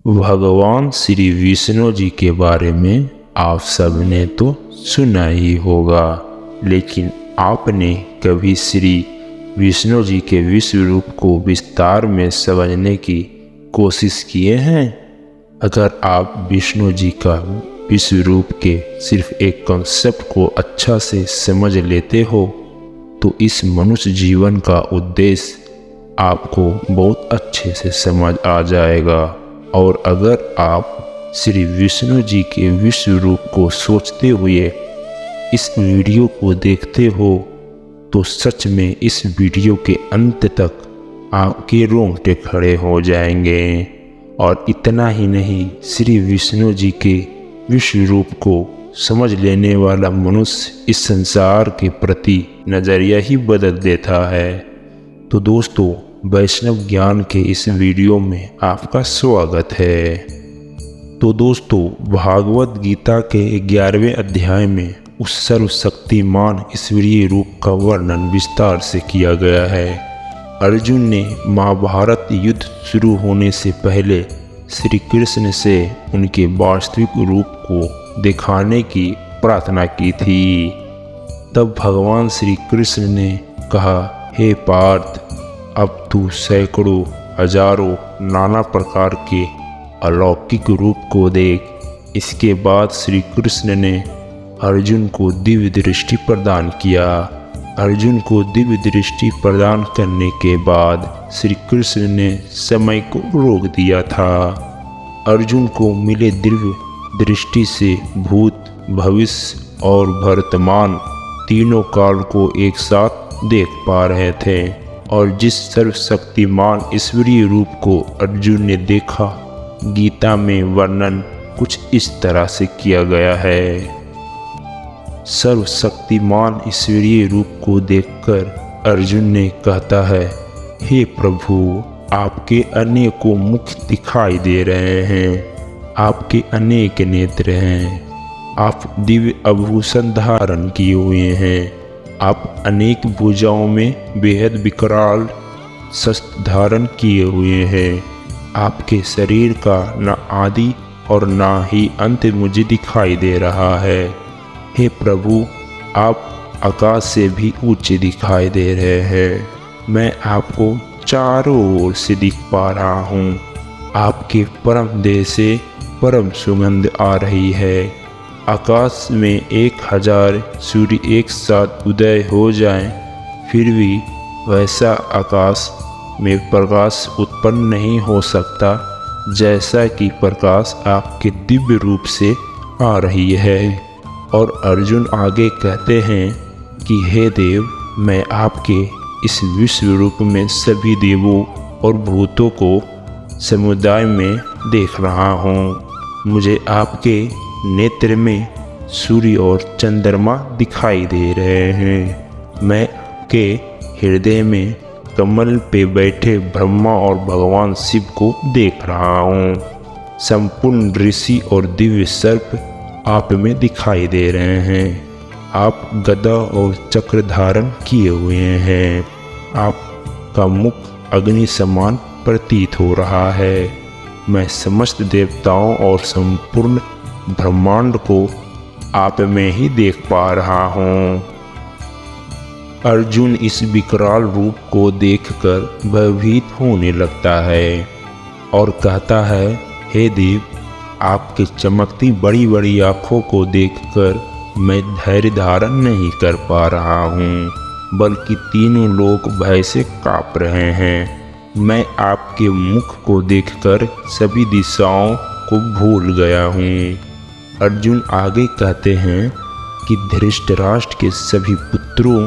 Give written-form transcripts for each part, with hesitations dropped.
भगवान श्री विष्णु जी के बारे में आप सब ने तो सुना ही होगा, लेकिन आपने कभी श्री विष्णु जी के विश्व रूप को विस्तार में समझने की कोशिश किए हैं? अगर आप विष्णु जी का विश्व रूप के सिर्फ एक कॉन्सेप्ट को अच्छा से समझ लेते हो तो इस मनुष्य जीवन का उद्देश्य आपको बहुत अच्छे से समझ आ जाएगा। और अगर आप श्री विष्णु जी के विश्व रूप को सोचते हुए इस वीडियो को देखते हो तो सच में इस वीडियो के अंत तक आपके रोंगटे खड़े हो जाएंगे। और इतना ही नहीं, श्री विष्णु जी के विश्व रूप को समझ लेने वाला मनुष्य इस संसार के प्रति नज़रिया ही बदल देता है। तो दोस्तों, वैष्णव ज्ञान के इस वीडियो में आपका स्वागत है। तो दोस्तों, भागवत गीता के 11वें अध्याय में उस सर्वशक्तिमान ईश्वरीय रूप का वर्णन विस्तार से किया गया है। अर्जुन ने महाभारत युद्ध शुरू होने से पहले श्री कृष्ण से उनके वास्तविक रूप को दिखाने की प्रार्थना की थी। तब भगवान श्री कृष्ण ने कहा, हे पार्थ, अब तू सैकड़ों हजारों नाना प्रकार के अलौकिक रूप को देख। इसके बाद श्री कृष्ण ने अर्जुन को दिव्य दृष्टि प्रदान किया। अर्जुन को दिव्य दृष्टि प्रदान करने के बाद श्री कृष्ण ने समय को रोक दिया था। अर्जुन को मिले दिव्य दृष्टि से भूत, भविष्य और वर्तमान तीनों काल को एक साथ देख पा रहे थे। और जिस सर्वशक्तिमान ईश्वरीय रूप को अर्जुन ने देखा, गीता में वर्णन कुछ इस तरह से किया गया है। सर्वशक्तिमान ईश्वरीय रूप को देखकर अर्जुन ने कहता है, हे प्रभु, आपके अनेकों मुख दिखाई दे रहे हैं, आपके अनेक नेत्र हैं, आप दिव्य आभूषण धारण किए हुए हैं, आप अनेक भुजाओं में बेहद विकराल शस्त्र धारण किए हुए हैं। आपके शरीर का न आदि और न ही अंत मुझे दिखाई दे रहा है। हे प्रभु, आप आकाश से भी ऊंचे दिखाई दे रहे हैं। मैं आपको चारों ओर से दिख पा रहा हूँ। आपके परम देह से परम सुगंध आ रही है। आकाश में 1000 सूर्य एक साथ उदय हो जाएं, फिर भी वैसा आकाश में प्रकाश उत्पन्न नहीं हो सकता जैसा कि प्रकाश आपके दिव्य रूप से आ रही है। और अर्जुन आगे कहते हैं कि हे देव, मैं आपके इस विश्व रूप में सभी देवों और भूतों को समुदाय में देख रहा हूँ। मुझे आपके नेत्र में सूर्य और चंद्रमा दिखाई दे रहे हैं। मैं आपके हृदय में कमल पे बैठे ब्रह्मा और भगवान शिव को देख रहा हूँ। संपूर्ण ऋषि और दिव्य सर्प आप में दिखाई दे रहे हैं। आप गदा और चक्र धारण किए हुए हैं। आपका मुख अग्नि समान प्रतीत हो रहा है। मैं समस्त देवताओं और संपूर्ण ब्रह्मांड को आप में ही देख पा रहा हूँ। अर्जुन इस विकराल रूप को देखकर भयभीत होने लगता है और कहता है, हे देव, आपके चमकती बड़ी बड़ी आँखों को देखकर मैं धैर्य धारण नहीं कर पा रहा हूँ, बल्कि तीनों लोग भय से काँप रहे हैं। मैं आपके मुख को देखकर सभी दिशाओं को भूल गया हूँ। अर्जुन आगे कहते हैं कि धृतराष्ट्र के सभी पुत्रों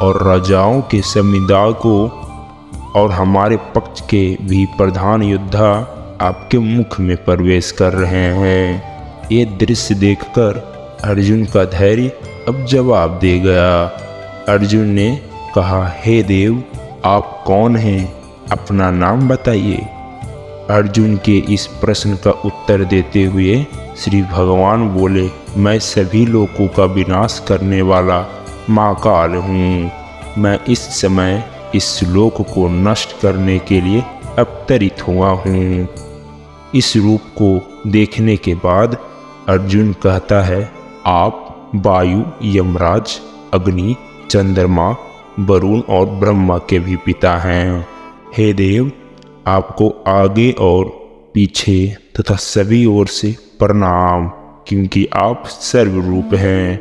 और राजाओं के समुदाय को और हमारे पक्ष के भी प्रधान योद्धा आपके मुख में प्रवेश कर रहे हैं। ये दृश्य देखकर अर्जुन का धैर्य अब जवाब दे गया। अर्जुन ने कहा, हे देव, आप कौन हैं? अपना नाम बताइए। अर्जुन के इस प्रश्न का उत्तर देते हुए श्री भगवान बोले, मैं सभी लोगों का विनाश करने वाला महाकाल हूँ। मैं इस समय इस लोक को नष्ट करने के लिए अवतरित हुआ हूँ। इस रूप को देखने के बाद अर्जुन कहता है, आप वायु, यमराज, अग्नि, चंद्रमा, वरुण और ब्रह्मा के भी पिता हैं। हे देव, आपको आगे और पीछे तथा सभी ओर से प्रणाम, क्योंकि आप सर्वरूप हैं।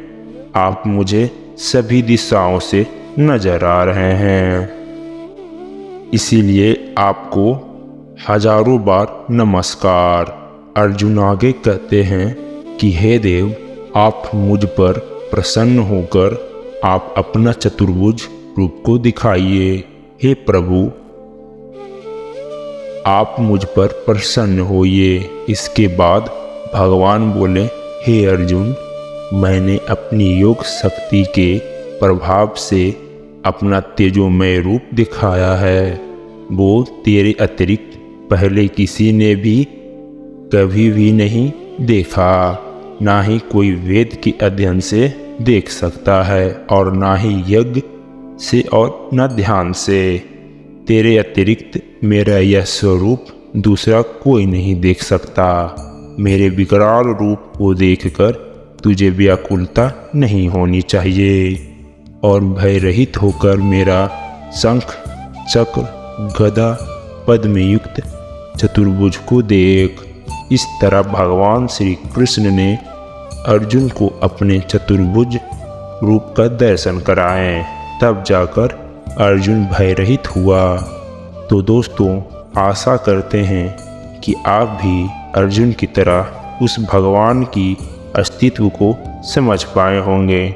आप मुझे सभी दिशाओं से नजर आ रहे हैं, इसीलिए आपको हजारों बार नमस्कार। अर्जुन आगे कहते हैं कि हे देव, आप मुझ पर प्रसन्न होकर आप अपना चतुर्भुज रूप को दिखाइए। हे प्रभु, आप मुझ पर प्रसन्न होइए। इसके बाद भगवान बोले, हे अर्जुन, मैंने अपनी योग शक्ति के प्रभाव से अपना तेजोमय रूप दिखाया है। वो तेरे अतिरिक्त पहले किसी ने भी कभी भी नहीं देखा। ना ही कोई वेद के अध्ययन से देख सकता है, और ना ही यज्ञ से और न ध्यान से। तेरे अतिरिक्त मेरा यह स्वरूप दूसरा कोई नहीं देख सकता। मेरे विकराल रूप को देखकर तुझे व्याकुलता नहीं होनी चाहिए, और भय रहित होकर मेरा शंख, चक्र, गदा, पद्म युक्त चतुर्भुज को देख। इस तरह भगवान श्री कृष्ण ने अर्जुन को अपने चतुर्भुज रूप का दर्शन कराए। तब जाकर अर्जुन भय रहित हुआ। तो दोस्तों, आशा करते हैं कि आप भी अर्जुन की तरह उस भगवान की अस्तित्व को समझ पाए होंगे।